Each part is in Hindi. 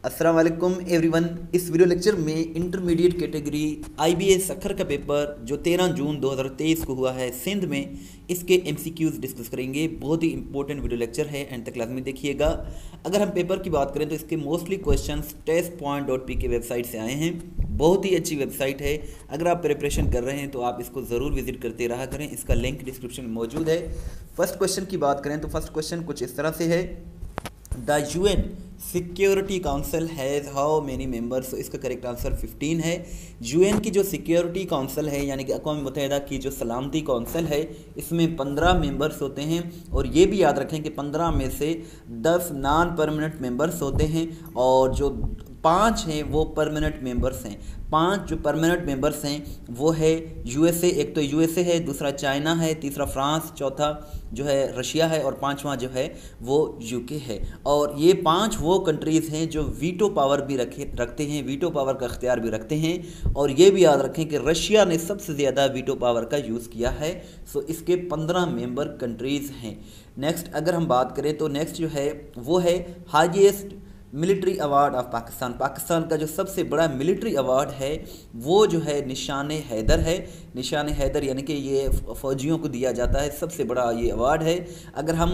अस्सलाम वालेकुम एवरीवन। इस वीडियो लेक्चर में इंटरमीडिएट कैटेगरी आईबीएस सखर का पेपर जो 13 जून 2023 को हुआ है सिंध में, इसके एमसीक्यूज डिस्कस करेंगे। बहुत ही इंपॉर्टेंट वीडियो लेक्चर है, एंड तक लाजमी देखिएगा। अगर हम पेपर की बात करें तो इसके मोस्टली क्वेश्चंस testpoint.p के वेबसाइट से आए हैं। बहुत ही अच्छी वेबसाइट है, अगर आप प्रिपरेशन कर रहे हैं तो आप इसको ज़रूर विजिट करते रहा करें। इसका लिंक डिस्क्रिप्शन में मौजूद है। फर्स्ट क्वेश्चन की बात करें तो फर्स्ट क्वेश्चन कुछ इस तरह से है, the UN security council has how many members. तो इसका करेक्ट आंसर 15 है। यूएन की जो सिक्योरिटी काउंसिल है यानी कि अक़वाम मुत्तहिदा की जो सलामती काउंसिल है, इसमें 15 मेंबर्स होते हैं। और ये भी याद रखें कि 15 में से 10 नॉन परमानेंट मेंबर्स होते हैं और जो 5 हैं वो परमानेंट मेंबर्स हैं। 5 जो परमानेंट मेंबर्स हैं वो है यूएसए, एक तो यूएसए है, दूसरा चाइना है, तीसरा फ्रांस, चौथा जो है रशिया है और पांचवा जो है वो यूके है। और ये 5 वो कंट्रीज़ हैं जो वीटो पावर भी रखते हैं, वीटो पावर का इख्तियार भी रखते हैं। और ये भी याद रखें कि रशिया ने सबसे ज़्यादा वीटो पावर का यूज़ किया है। सो इसके 15 मेंबर कंट्रीज़ हैं। नेक्स्ट अगर हम बात करें तो नेक्स्ट जो है वो है highest military award of Pakistan. Pakistan का जो सबसे बड़ा मिलिट्री अवार्ड है वो जो है निशान हैदर है। निशान हैदर यानी कि ये फ़ौजियों को दिया जाता है, सबसे बड़ा ये अवार्ड है। अगर हम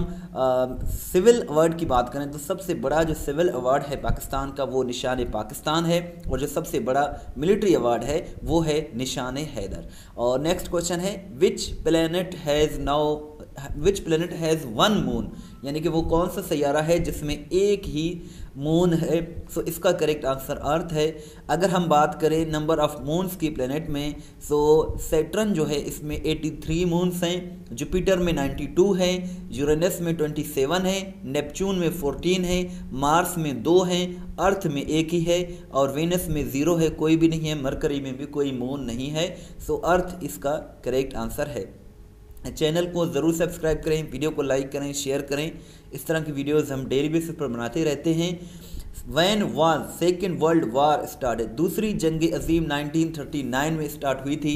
सिविल अवार्ड की बात करें तो सबसे बड़ा जो सिविल अवार्ड है पाकिस्तान का वो निशान पाकिस्तान है, और जो सबसे बड़ा मिलिट्री अवार्ड है वो है निशान हैदर। और नेक्स्ट क्वेश्चन है, which planet has one moon, यानी कि वो कौन सा सैयारा है जिसमें एक ही मून है। सो इसका करेक्ट आंसर अर्थ है। अगर हम बात करें नंबर ऑफ मून्स की प्लेनेट में, सो सैटर्न जो है इसमें 83 मून्स हैं, जुपिटर में 92 हैं, यूरेनस में 27 है, नेपच्यून में 14 है, मार्स में 2 हैं, अर्थ में 1 ही है, और वेनस में 0 है, कोई भी नहीं है, मरकरी में भी कोई मून नहीं है। सो अर्थ इसका करेक्ट आंसर है। चैनल को ज़रूर सब्सक्राइब करें, वीडियो को लाइक करें, शेयर करें। इस तरह की वीडियोस हम डेली बेसिस पर बनाते रहते हैं। When was second world war started, दूसरी जंग अजीम 1939 में स्टार्ट हुई थी।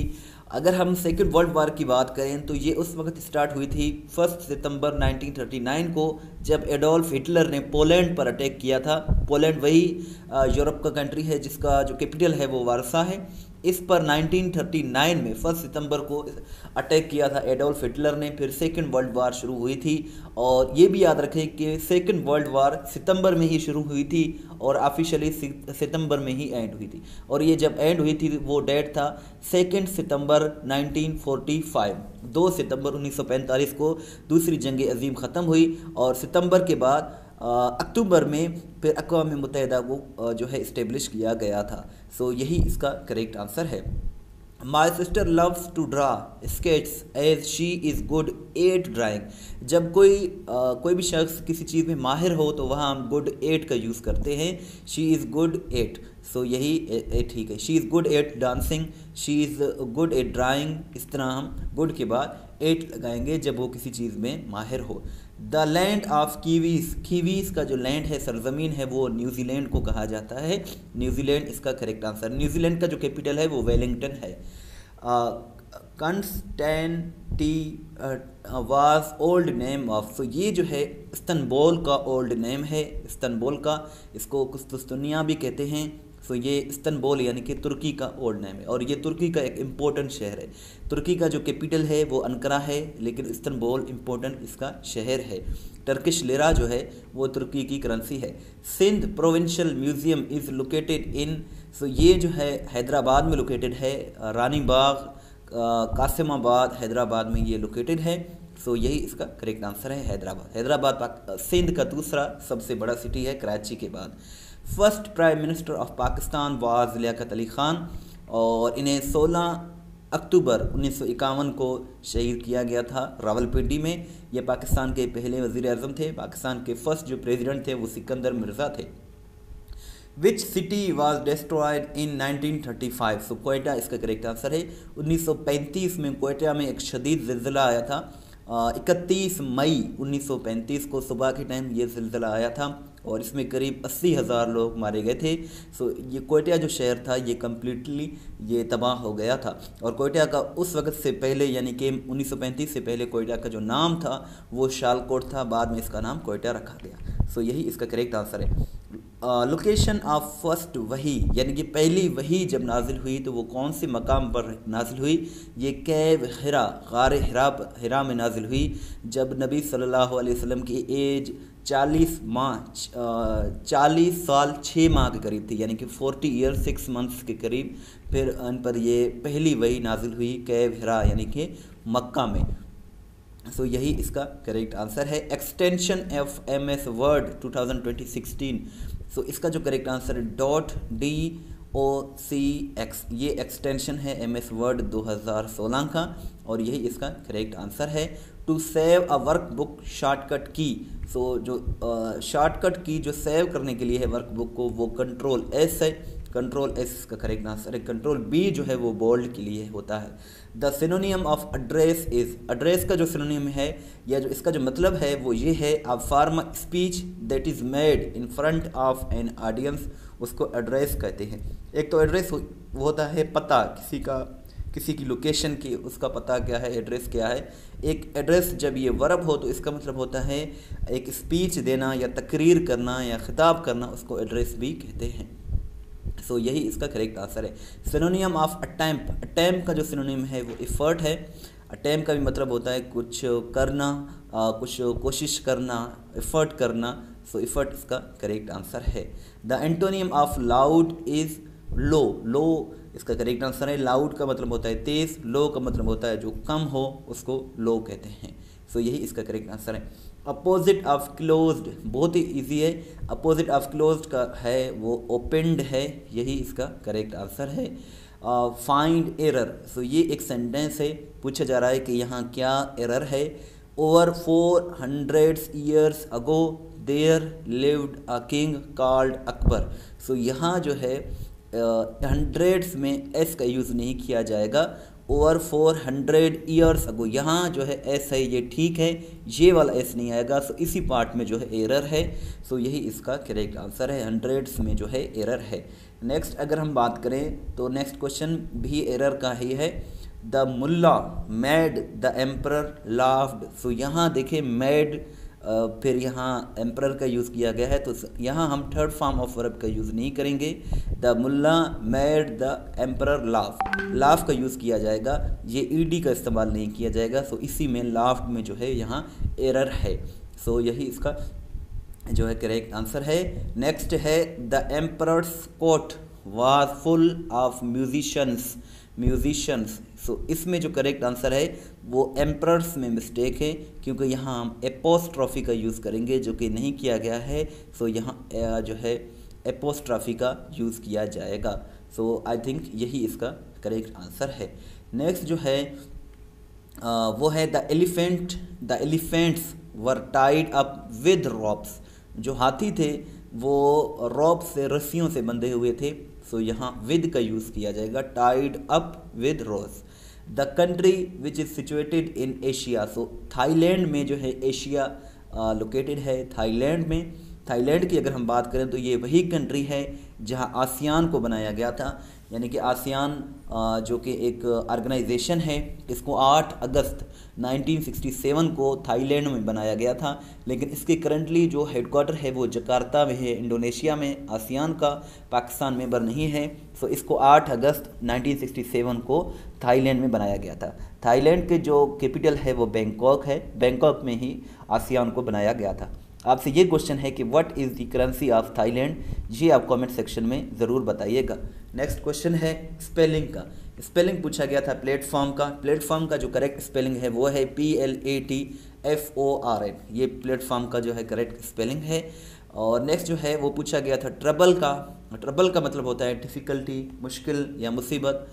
अगर हम सेकेंड वर्ल्ड वार की बात करें तो ये उस वक्त स्टार्ट हुई थी 1 सितंबर 1939 को, जब एडोल्फ हिटलर ने पोलैंड पर अटैक किया था। पोलैंड वही यूरोप का कंट्री है जिसका जो कैपिटल है वो वारसा है। इस पर 1939 में 1 सितंबर को अटैक किया था एडोल्फ हिटलर ने। फिर सेकेंड वर्ल्ड वार शुरू हुई थी। और ये भी याद रखें कि सेकेंड वर्ल्ड वार सितंबर में ही शुरू हुई थी और ऑफिशियली सितंबर में ही एंड हुई थी। और ये जब एंड हुई थी वो डेट था 2 सितंबर 1945। 2 सितंबर 1945 को दूसरी जंग अजीम ख़त्म हुई और सितंबर के बाद अक्टूबर में फिर अक़वाम मुत्तहिदा को जो है इस्टेब्लिश किया गया था। सो यही इसका करेक्ट आंसर है। My sister loves to draw sketches as she is good at drawing. जब कोई भी शख्स किसी चीज़ में माहिर हो तो वहाँ हम गुड एट का यूज़ करते हैं। शी इज़ गुड एट, सो यही ठीक है। She is good at dancing, she is good at drawing. इस तरह हम गुड के बाद एट लगाएंगे जब वो किसी चीज़ में माहिर हो। The land of Kiwis, Kiwis का जो लैंड है, सरजमीन है, वो न्यूजीलैंड को कहा जाता है। न्यूजीलैंड इसका करेक्ट आंसर। न्यूजीलैंड का जो कैपिटल है वो वेलिंगटन है। कंस्टेंटी वाज ओल्ड नेम ऑफ, तो ये जो है इस्तंबुल का ओल्ड नेम है। इस्तंबुल का, इसको कुस्तुस्तुनिया भी कहते हैं। सो ये इस्तंबुल यानी कि तुर्की का ओल्ड नेम है और ये तुर्की का एक इम्पोर्टेंट शहर है। तुर्की का जो कैपिटल है वो अंकारा है, लेकिन इस्तंबुल इम्पोर्टेंट इसका शहर है। टर्किश लिरा जो है वो तुर्की की करेंसी है। Sindh provincial museum is located in, so ये जो है हैदराबाद में लोकेटेड है। रानी बाग कासिमाबाद हैदराबाद में ये लोकेटेड है। सो यही इसका करेक्ट आंसर है, हैदराबाद। हैदराबाद सिंध का दूसरा सबसे बड़ा सिटी है कराची के बाद। First prime minister of Pakistan was Liaquat Ali Khan, और इन्हें 16 अक्टूबर 1951 को शहीद किया गया था रावलपिंडी में। ये पाकिस्तान के पहले वज़ीर आज़म थे। पाकिस्तान के फर्स्ट जो प्रेसिडेंट थे वो सिकंदर मिर्ज़ा थे। Which city was destroyed in 1935, सो कोयटा इसका करेक्ट आंसर है। 1935 में कोयटा में एक शदीद ज़िल्ज़ला आया था। 31 मई 1935 को सुबह के टाइम ये ज़िल्ज़ला आया था और इसमें करीब 80,000 लोग मारे गए थे। सो ये कोयटा जो शहर था ये कम्प्लीटली ये तबाह हो गया था। और कोयटा का उस वक्त से पहले यानी कि 1935 से पहले कोयटा का जो नाम था वो शालकोट था, बाद में इसका नाम कोयटा रखा गया। सो यही इसका करेक्ट आंसर है। लोकेशन ऑफ फर्स्ट वही, यानी कि पहली वही जब नाजिल हुई तो वो कौन से मकाम पर नाजिल हुई? ये कैव हिरा, गार हिरा में नाजिल हुई, जब नबी सल्लल्लाहु अलैहि वसल्लम की एज 40 साल 6 माह के करीब थी, यानी कि 40 ईयर 6 मंथ्स के करीब फिर उन पर ये पहली वही नाजिल हुई कैव हिरा यानी कि मक्का में। सो यही इसका करेक्ट आंसर है। Extension of MS word 2016, so इसका जो करेक्ट आंसर है .docx, ये एक्सटेंशन है MS वर्ड 2016 का और यही इसका करेक्ट आंसर है। To save a workbook shortcut की, सो जो शॉर्टकट की जो सेव करने के लिए है वर्कबुक को वो Ctrl+S है, Ctrl+S का करेक्ट आंसर है। Ctrl+B जो है वो बोल्ड के लिए होता है। The सिनोनियम of address is, address का जो सिनोनियम है या जो इसका जो मतलब है वो ये है, a form speech that is made in front of an audience, उसको एड्रेस कहते हैं। एक तो एड्रेस वो होता है पता किसी का, किसी की लोकेशन की, उसका पता क्या है, एड्रेस क्या है। एक एड्रेस जब ये वर्ब हो तो इसका मतलब होता है एक स्पीच देना या तकरीर करना या खिताब करना, उसको एड्रेस भी कहते हैं। सो यही इसका करेक्ट आंसर है। सिनोनियम ऑफ अटैम्प, अटैम्प का जो सिनोनिम है वो एफर्ट है। अटैम्प का भी मतलब होता है कुछ करना, कुछ कोशिश करना, एफर्ट करना। सो एफर्ट इसका करेक्ट आंसर है। The antonym of loud is low, low इसका करेक्ट आंसर है। लाउड का मतलब होता है तेज़, लो का मतलब होता है जो कम हो उसको लो कहते हैं। सो यही इसका करेक्ट आंसर है। अपोजिट ऑफ क्लोज्ड बहुत ही इजी है, अपोजिट ऑफ क्लोज्ड का है वो ओपनड है, यही इसका करेक्ट आंसर है। फाइंड एरर, सो ये एक सेंटेंस है, पूछा जा रहा है कि यहाँ क्या एरर है। Over 400 years ago there lived a king called Akbar, so यहाँ जो है हंड्रेड्स में एस का यूज़ नहीं किया जाएगा। ओवर 400 ईयर्स अगो, यहाँ जो है एस है ये ठीक है, ये वाला एस नहीं आएगा। सो इसी पार्ट में जो है एरर है। सो यही इसका करेक्ट आंसर है, हंड्रेड्स में जो है एरर है। नेक्स्ट अगर हम बात करें तो नेक्स्ट क्वेश्चन भी एरर का ही है। The mullah made the emperor laughed, so यहाँ देखिए मैड फिर यहाँ एम्परर का यूज़ किया गया है, तो यहाँ हम थर्ड फॉर्म ऑफ वर्ब का यूज़ नहीं करेंगे। The mullah made the emperor laugh, laugh का यूज़ किया जाएगा, ये ईडी का इस्तेमाल नहीं किया जाएगा। सो इसी में लाफ्ड में जो है यहाँ एरर है। सो यही इसका जो है करेक्ट आंसर है। नेक्स्ट है the emperor's court was full of musicians, musicians. So इसमें जो करेक्ट आंसर है वो एम्परर्स में मिस्टेक है, क्योंकि यहाँ हम एपोस्ट्रॉफी का यूज़ करेंगे जो कि नहीं किया गया है। सो यहाँ जो है एपोस्ट्रॉफी का यूज़ किया जाएगा। सो आई थिंक यही इसका करेक्ट आंसर है। नेक्स्ट जो है वो है the elephants were tied up with ropes, जो हाथी थे वो रॉप से, रस्सियों से बंधे हुए थे। सो यहाँ विद का यूज़ किया जाएगा, Tide up with ropes. The country which is situated in Asia, so Thailand में जो है एशिया लोकेटेड है, थाईलैंड में। थाईलैंड की अगर हम बात करें तो ये वही कंट्री है जहाँ आसियान को बनाया गया था, यानी कि आसियान जो कि एक ऑर्गेनाइजेशन है, इसको 8 अगस्त 1967 को थाईलैंड में बनाया गया था। लेकिन इसके करंटली जो हेडक्वार्टर है वो जकार्ता में है, इंडोनेशिया में। आसियान का पाकिस्तान मेंबर नहीं है। सो इसको 8 अगस्त 1967 को थाईलैंड में बनाया गया था। थाईलैंड के जो कैपिटल है वो बैंकॉक है, बैंकॉक में ही आसियान को बनाया गया था। आपसे ये क्वेश्चन है कि what is the currency of Thailand, ये आप कमेंट सेक्शन में ज़रूर बताइएगा। नेक्स्ट क्वेश्चन है स्पेलिंग का, स्पेलिंग पूछा गया था प्लेटफॉर्म का। प्लेटफॉर्म का जो करेक्ट स्पेलिंग है वो है PLATFORM, ये प्लेटफॉर्म का जो है करेक्ट स्पेलिंग है। और नेक्स्ट जो है वो पूछा गया था ट्रबल का। ट्रबल का मतलब होता है डिफ़िकल्टी, मुश्किल या मुसीबत।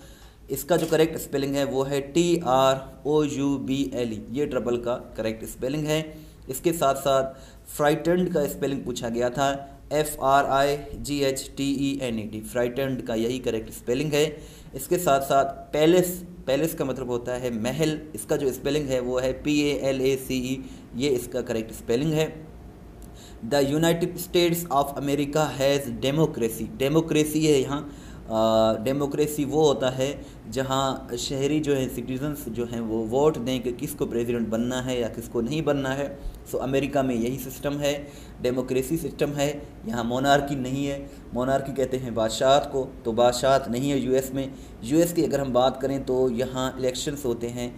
इसका जो करेक्ट स्पेलिंग है वो है TROUBLE, ये ट्रबल का करेक्ट स्पेलिंग है। इसके साथ साथ फ्राइटेंड का स्पेलिंग पूछा गया था, FRIGHTENED, फ्राइटेंड का यही करेक्ट स्पेलिंग है। इसके साथ साथ पैलेस, पैलेस का मतलब होता है महल, इसका जो स्पेलिंग है वो है PALACE, ये इसका करेक्ट स्पेलिंग है। The United states of America has democracy, democracy है यहाँ डेमोक्रेसी वो होता है जहाँ शहरी जो है, सिटीजन्स जो हैं, वो वोट दें कि किसको प्रेसिडेंट बनना है या किसको नहीं बनना है। सो अमेरिका में यही सिस्टम है, डेमोक्रेसी सिस्टम है। यहाँ मोनार्की नहीं है, मोनार्की कहते हैं बादशाहत को, तो बादशाहत नहीं है यूएस में। यूएस की अगर हम बात करें तो यहाँ इलेक्शंस होते हैं,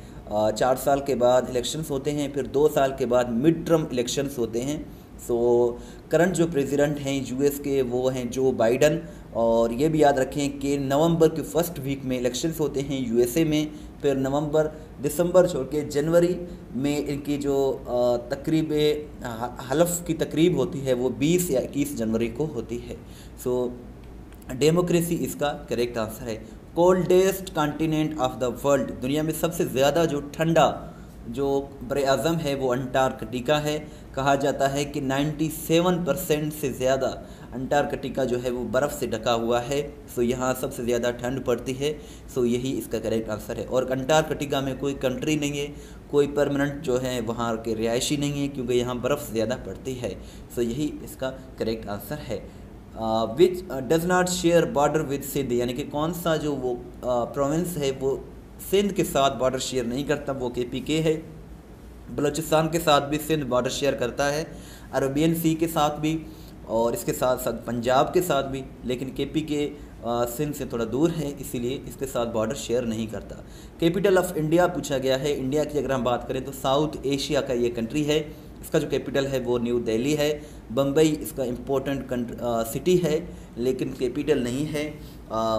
4 साल के बाद इलेक्शंस होते हैं, फिर 2 साल के बाद मिड टर्म इलेक्शंस होते हैं। सो करंट जो प्रेसिडेंट हैं यूएस के वो हैं जो बाइडन, और ये भी याद रखें कि नवंबर के फर्स्ट वीक में इलेक्शंस होते हैं यूएसए में, फिर नवंबर दिसंबर छोड़ के जनवरी में इनकी जो तकरीब हलफ की तकरीब होती है वो 20 या 21 जनवरी को होती है। सो डेमोक्रेसी इसका करेक्ट आंसर है। Coldest continent of the world, दुनिया में सबसे ज़्यादा जो ठंडा जो बर-ए-आज़म है वो अंटार्कटिका है। कहा जाता है कि 97% से ज़्यादा अंटार्कटिका जो है वो बर्फ़ से ढका हुआ है। सो यहाँ सबसे ज़्यादा ठंड पड़ती है। सो यही इसका करेक्ट आंसर है। और अंटार्कटिका में कोई कंट्री नहीं है, कोई परमानेंट जो है वहाँ के रिहायशी नहीं है, क्योंकि यहाँ बर्फ़ ज़्यादा पड़ती है। सो यही इसका करेक्ट आंसर है। Which does not share border with Sindh, यानी कि कौन सा जो वो प्रोविंस है वो सिंध के साथ बॉर्डर शेयर नहीं करता, वो केपीके है। बलूचिस्तान के साथ भी सिंध बॉर्डर शेयर करता है, अरबियन सी के साथ भी, और इसके साथ साथ पंजाब के साथ भी, लेकिन केपीके सिंध से थोड़ा दूर है, इसीलिए इसके साथ बॉर्डर शेयर नहीं करता। कैपिटल ऑफ इंडिया पूछा गया है। इंडिया की अगर हम बात करें तो साउथ एशिया का ये कंट्री है। इसका जो कैपिटल है वो न्यू दिल्ली है। बम्बई इसका इम्पोर्टेंट सिटी है, लेकिन कैपिटल नहीं है।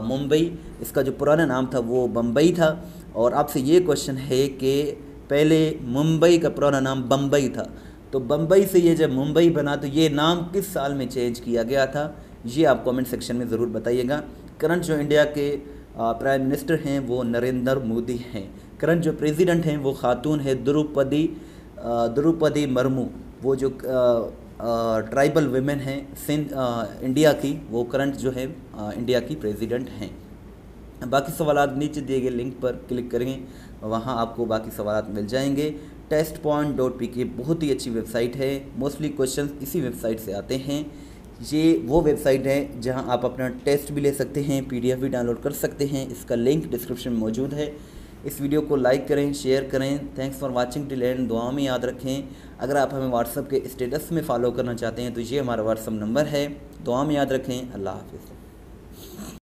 मुंबई, इसका जो पुराना नाम था वो बम्बई था। और आपसे ये क्वेश्चन है कि पहले मुंबई का पुराना नाम बम्बई था, तो बम्बई से ये जब मुंबई बना तो ये नाम किस साल में चेंज किया गया था, ये आप कमेंट सेक्शन में ज़रूर बताइएगा। करंट जो इंडिया के प्राइम मिनिस्टर हैं वो नरेंद्र मोदी हैं। करंट जो प्रेसिडेंट हैं वो खातून है द्रौपदी मुर्मू। वो जो ट्राइबल वुमेन हैं सिंध इंडिया की, वो करंट जो है इंडिया की प्रेसिडेंट हैं। बाकी सवालात नीचे दिए गए लिंक पर क्लिक करेंगे, वहाँ आपको बाकी सवालात मिल जाएंगे। testpoint.pk बहुत ही अच्छी वेबसाइट है, मोस्टली क्वेश्चन इसी वेबसाइट से आते हैं। ये वो वेबसाइट है जहां आप अपना टेस्ट भी ले सकते हैं, PDF भी डाउनलोड कर सकते हैं। इसका लिंक डिस्क्रिप्शन में मौजूद है। इस वीडियो को लाइक करें, शेयर करें। Thanks for watching till and. दुआ में याद रखें, अगर आप हमें व्हाट्सएप के स्टेटस में फॉलो करना चाहते हैं तो ये हमारा व्हाट्सएप नंबर है। दुआ में याद रखें। अल्लाह हाफिज़।